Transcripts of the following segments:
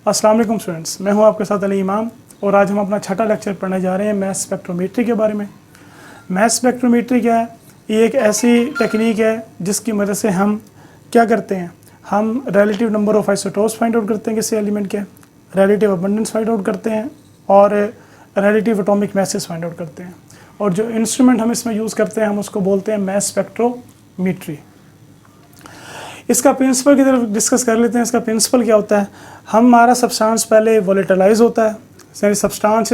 अस्सलाम वालेकुम स्टूडेंट्स, मैं हूं आपके साथ अली इमाम और आज हम अपना छठा लेक्चर पढ़ने जा रहे हैं मैथ स्पेक्ट्रोमेट्री के बारे में। मैथ स्पेक्ट्रोमेट्री क्या है? ये एक ऐसी टेक्निक है जिसकी मदद से हम क्या करते हैं, हम relative number of isotopes find out करते हैं किसी एलिमेंट के, रिलेटिव अबंडेंस फाइंड आउट करते हैं और relative atomic message find out करते हैं। और जो इंस्ट्रूमेंट हम इसमें यूज़ करते हैं हम उसको बोलते हैं मैथ स्पेक्ट्रोमेट्री। इसका प्रिंसिपल की तरफ डिस्कस कर लेते हैं। इसका प्रिंसिपल क्या होता है? हमारा सब्सटेंस पहले वोलेटिलाइज होता है, substance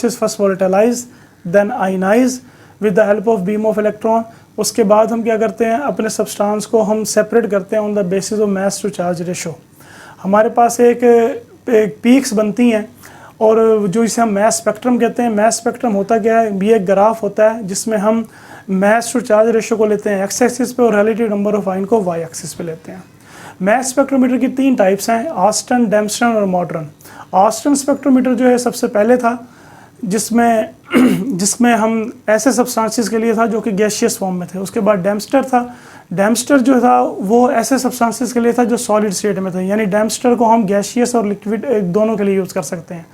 is first volatilize then ionize with the help of beam of electron. उसके बाद हम क्या करते हैं, अपने सब्सटेंस को हम सेपरेट करते हैं on the basis of mass to charge ratio. हमारे पास एक पीक्स बनती हैं और जो इसे हम मास स्पेक्ट्रम कहते हैं। मास स्पेक्ट्रम होता क्या है? ये एक ग्राफ होता है जिसमें हम मास टू चार्ज रेशो को लेते हैं एक्स एक्सिस पे और रिलेटिव नंबर ऑफ आयन को वाई एक्सिस पे लेते हैं। मास स्पेक्ट्रोमीटर की 3 टाइप्स हैं, ऑस्टन, डेम्स्टन और मॉडर्न। ऑस्टन स्पेक्ट्रोमीटर जो है सबसे पहले था जिसमें हम ऐसे सब्सटेंसेस के लिए था जो कि गैसियस फॉर्म में थे। उसके बाद डेम्स्टर था। डेम्स्टर जो था वो ऐसे सब्सटेंसेस के लिए था जो सॉलिड स्टेट में थे, यानी डेम्स्टर को हम गैसियस और लिक्विड दोनों के लिए यूज़ कर सकते हैं।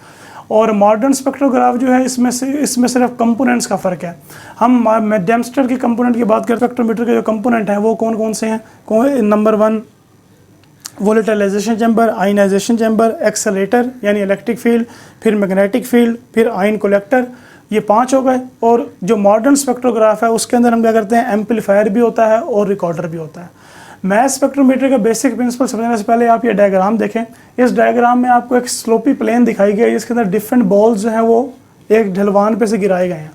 और मॉडर्न स्पेक्ट्रोग्राफ जो है इसमें सिर्फ कंपोनेंट्स का फ़र्क है। हम डेम्स्टर के कंपोनेंट की बात करें, स्पेक्ट्रोमीटर के जो कंपोनेंट हैं वो कौन कौन से हैं? Number 1 volatilization chamber, ionization chamber, accelerator यानी इलेक्ट्रिक फील्ड, फिर मैग्नेटिक फील्ड, फिर आयन कलेक्टर। ये 5 हो गए। और जो मॉडर्न स्पेक्ट्रोग्राफ है उसके अंदर हम क्या करते हैं, एम्पलीफायर भी होता है और रिकॉर्डर भी होता है। मैथ स्पेक्ट्रोमीटर का बेसिक प्रिंसिपल समझने से पहले आप ये डायग्राम देखें। इस डायग्राम में आपको एक स्लोपी प्लेन दिखाई गई है जिसके अंदर डिफरेंट बॉल्स जो हैं वो एक ढलवान पे से गिराए गए हैं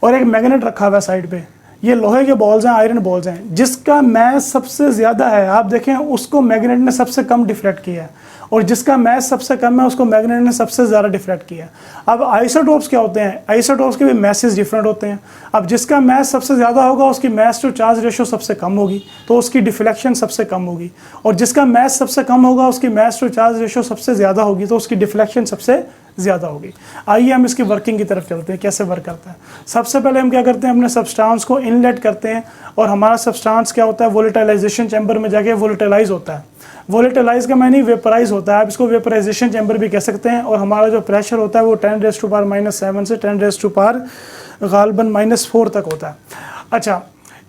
और एक मैग्नेट रखा हुआ है साइड पे। ये लोहे के बॉल्स हैं, आयरन बॉल्स हैं। जिसका मैस सबसे ज़्यादा है आप देखें उसको मैग्नेट ने सबसे कम डिफ्लेक्ट किया है और जिसका मैस सबसे कम है उसको मैग्नेट ने सबसे ज़्यादा डिफ्लेक्ट किया है। अब आइसोटोप्स क्या होते हैं? आइसोटोप्स के भी मैसेज डिफरेंट होते हैं। अब जिसका मैस सबसे ज़्यादा होगा उसकी मैस टू चार्ज रेशो सबसे कम होगी तो उसकी डिफ्लेक्शन सबसे कम होगी, और जिसका मैस सबसे कम होगा उसकी मैस टू चार्ज रेशो सबसे ज़्यादा होगी तो उसकी डिफ्लेक्शन सबसे ज़्यादा होगी। आइए हम इसकी वर्किंग की तरफ चलते हैं, कैसे वर्क करता है। सबसे पहले हम क्या करते हैं, अपने सब्सटेंस को इनलेट करते हैं और हमारा सब्सटेंस क्या होता है, वोलेटिलाइजेशन चैम्बर में जाके वोलेटिलाइज होता है। वोलेटिलाइज का माने वेपराइज होता है, आप इसको वेपराइजेशन चैम्बर भी कह सकते हैं। और हमारा जो प्रेशर होता है वो 10⁻⁻7 से 10⁻⁻4 तक होता है। अच्छा,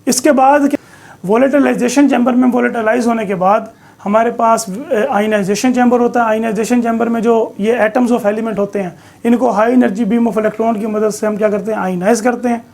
इसके बाद वोलेटिलाइजेशन चैम्बर में वोलेटिलाइज होने के बाद हमारे पास आयनाइजेशन चैम्बर होता है। आयनाइजेशन चैम्बर में जो ये एटम्स ऑफ एलिमेंट होते हैं इनको high energy beam of electron की मदद से हम क्या करते हैं, आयनाइज करते हैं।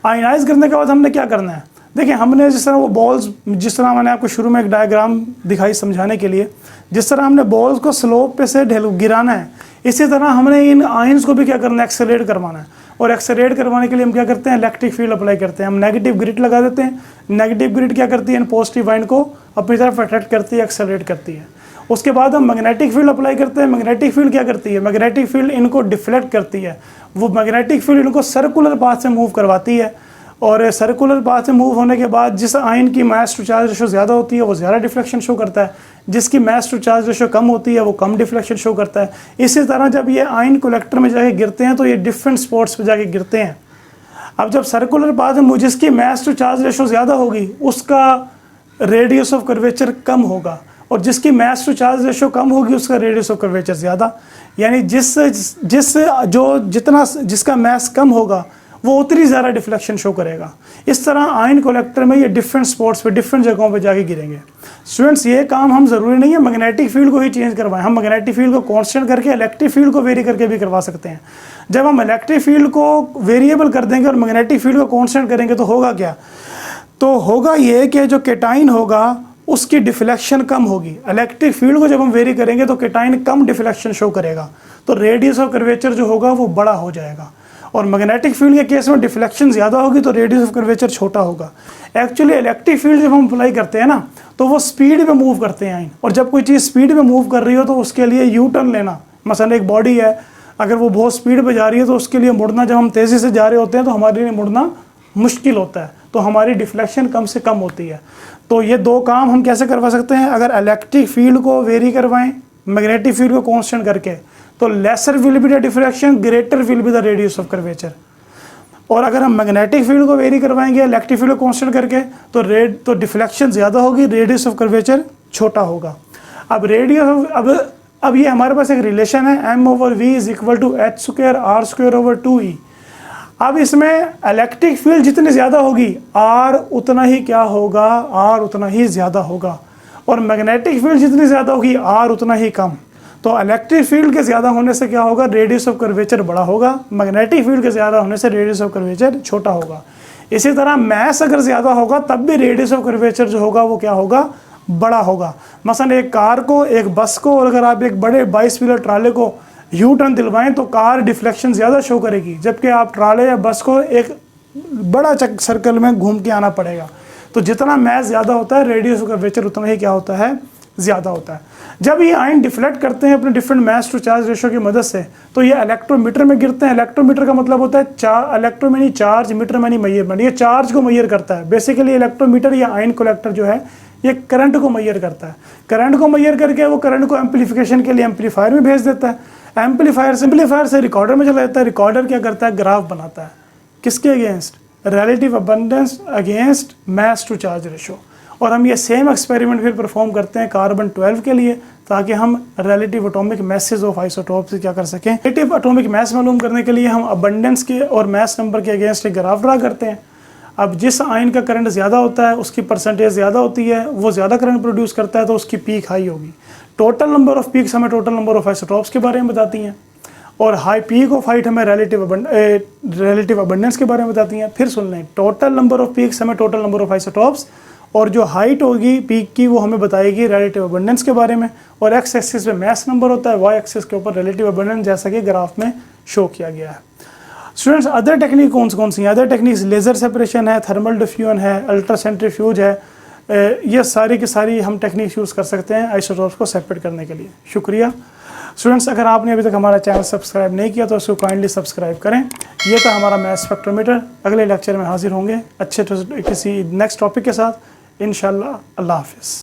आयनाइज करने के बाद हमने क्या करना है, देखिए हमने जिस तरह वो बॉल्स, जिस तरह मैंने आपको शुरू में एक डायग्राम दिखाई समझाने के लिए, जिस तरह हमने बॉल्स को स्लोप पे से गिराना है, इसी तरह हमने इन आयंस को भी क्या करना है, एक्सेलरेट करवाना है। और एक्सेलरेट करवाने के लिए हम क्या करते हैं, इलेक्ट्रिक फील्ड अप्लाई करते हैं। हम नेगेटिव ग्रिड लगा देते हैं। नेगेटिव ग्रिड क्या करती है, पॉजिटिव आयन को अपनी तरफ अट्रैक्ट करती है, एक्सेलरेट करती है। उसके बाद हम मैग्नेटिक फील्ड अप्लाई करते हैं। मैग्नेटिक फील्ड क्या करती है, मैग्नेटिक फील्ड इनको डिफ्लेक्ट करती है। वो मैग्नेटिक फील्ड इनको सर्कुलर पाथ से मूव करवाती है और सर्कुलर पाथ से मूव होने के बाद जिस आयन की मास टू चार्ज रेशो ज़्यादा होती है वो ज़्यादा डिफ्लेक्शन शो करता है, जिसकी मास टू चार्ज रेशो कम होती है वो कम डिफ्लेक्शन शो करता है। इसी तरह जब ये आयन कलेक्टर में जाके गिरते हैं तो ये डिफरेंट स्पॉट्स पे जाके गिरते हैं। अब जब सर्कुलर पाथ में जिसकी मास टू चार्ज रेशो ज़्यादा होगी उसका रेडियस ऑफ कर्वेचर कम होगा और जिसकी मास टू चार्ज रेशो कम होगी उसका रेडियस ऑफ कर्वेचर ज़्यादा। यानी जिसका मास कम होगा वो उतनी ज़्यादा डिफ्लेक्शन शो करेगा। इस तरह आयन कलेक्टर में ये डिफरेंट स्पॉट्स पे, डिफरेंट जगहों पे जाके गिरेंगे। स्टूडेंट्स, ये काम हम ज़रूरी नहीं है मैग्नेटिक फील्ड को ही चेंज करवाएं। हम मैग्नेटिक फील्ड को कांस्टेंट करके इलेक्ट्रिक फील्ड को वेरी करके भी करवा सकते हैं। जब हम इलेक्ट्रिक फील्ड को वेरिएबल कर देंगे और मैग्नेटिक फील्ड को कांस्टेंट करेंगे तो होगा क्या, तो होगा ये कि जो केटाइन होगा उसकी डिफ्लेक्शन कम होगी। इलेक्ट्रिक फील्ड को जब हम वेरी करेंगे तो केटाइन कम डिफ्लेक्शन शो करेगा तो रेडियस ऑफ कर्वेचर जो होगा वो बड़ा हो जाएगा। और मैग्नेटिक फील्ड के केस में डिफ्लेक्शन ज़्यादा होगी तो रेडियस ऑफ कर्वेचर छोटा होगा। एक्चुअली इलेक्ट्रिक फील्ड जब हम अप्लाई करते हैं ना तो वो स्पीड में मूव करते हैं, और जब कोई चीज़ स्पीड में मूव कर रही हो तो उसके लिए यू टर्न लेना, मसलन एक बॉडी है अगर वो बहुत स्पीड पे जा रही है तो उसके लिए मुड़ना, जब हम तेज़ी से जा रहे होते हैं तो हमारे लिए मुड़ना मुश्किल होता है, तो हमारी डिफ्लेक्शन कम से कम होती है। तो ये 2 काम हम कैसे करवा सकते हैं, अगर इलेक्ट्रिक फील्ड को वेरी करवाएं मैग्नेटिक फील्ड को कांस्टेंट करके तो laser will be the deflection, greater will be the radius of curvature. और अगर हम मैग्नेटिक फील्ड को वेरी करवाएंगे इलेक्ट्रिक फील्ड को कांस्टेंट करके तो डिफ्लेक्शन ज़्यादा होगी, रेडियस ऑफ कर्वेचर छोटा होगा। अब अब ये हमारे पास एक रिलेशन है m/v is equal to h² r²/2e। अब इसमें इलेक्ट्रिक फील्ड जितनी ज़्यादा होगी R उतना ही क्या होगा, R उतना ही ज़्यादा होगा, और मैग्नेटिक फील्ड जितनी ज़्यादा होगी R उतना ही कम। तो इलेक्ट्रिक फील्ड के ज़्यादा होने से क्या होगा, रेडियस ऑफ कर्वेचर बड़ा होगा, मैग्नेटिक फील्ड के ज़्यादा होने से रेडियस ऑफ कर्वेचर छोटा होगा। इसी तरह मैस अगर ज़्यादा होगा तब भी रेडियस ऑफ कर्वेचर जो होगा वो क्या होगा, बड़ा होगा। मसलन एक कार को, एक बस को, और अगर आप एक बड़े 22 व्हीलर ट्राले को यू टर्न दिलवाएं तो कार डिफ्लेक्शन ज़्यादा शो करेगी, जबकि आप ट्राले या बस को एक बड़ा चक सर्कल में घूम के आना पड़ेगा। तो जितना मैस ज़्यादा होता है रेडियस ऑफ कर्वेचर उतना ही क्या होता है, ज़्यादा होता है। जब ये आयन डिफ्लेक्ट करते हैं अपने different mass to charge ratio की मदद से तो ये इलेक्ट्रोमीटर में गिरते हैं। इलेक्ट्रोमीटर का मतलब होता है electro means charge, meter means measurement, ये चार्ज को मेजर करता है। बेसिकली इलेक्ट्रोमीटर या आयन कलेक्टर जो है ये करंट को मेजर करता है। करंट को मेजर करके वो करंट को एम्पलीफिकेशन के लिए एम्पलीफायर में भेज देता है। एम्पलीफायर से रिकॉर्डर में चला जाता है। रिकॉर्डर क्या करता है, ग्राफ बनाता है। किसके against, relative abundance against mass to charge ratio. और हम ये सेम एक्सपेरिमेंट फिर परफॉर्म करते हैं कार्बन 12 के लिए, ताकि हम relative atomic message of isotope से क्या कर सकें। रिलेटिव एटॉमिक मैस मालूम करने के लिए हम अबंडेंस के और मैस नंबर के अगेंस्ट एक ग्राफ ड्रा करते हैं। अब जिस आयन का करंट ज़्यादा होता है उसकी परसेंटेज ज़्यादा होती है, वो ज़्यादा करंट प्रोड्यूस करता है तो उसकी पीक हाई होगी। टोटल नंबर ऑफ पीक्स हमें टोटल नंबर ऑफ आइसोटोप्स के बारे में बताती हैं, और हाई पीक ऑफ हाइट हमें रिलेटिव अबंडेंस के बारे में बताती हैं। फिर सुन लें, टोटल नंबर ऑफ पीक्स हमें टोटल नंबर ऑफ आइसोटोप्स, और जो हाइट होगी पीक की वो हमें बताएगी रिलेटिव अबंडेंस के बारे में। और एक्स एक्सिस पे मैस नंबर होता है, वाई एक्सिस के ऊपर रिलेटिव अबंडेंस, जैसा कि ग्राफ में शो किया गया है। स्टूडेंट्स अदर टेक्निक कौन सी हैं? अदर टेक्निक्स लेज़र सेपरेशन है, थर्मल डिफ्यूजन है, अल्ट्रा सेंट्रीफ्यूज है। ये सारी की सारी हम टेक्निक यूज़ कर सकते हैं आइसोटोप्स को सेपरेट करने के लिए। शुक्रिया स्टूडेंट्स, अगर आपने अभी तक हमारा चैनल सब्सक्राइब नहीं किया तो उसको काइंडली सब्सक्राइब करें। ये था हमारा मैथ स्पेक्ट्रोमीटर। अगले लेक्चर में हाजिर होंगे अच्छे किसी नेक्स्ट टॉपिक के साथ इंशाल्लाह। अल्लाह हाफिज़।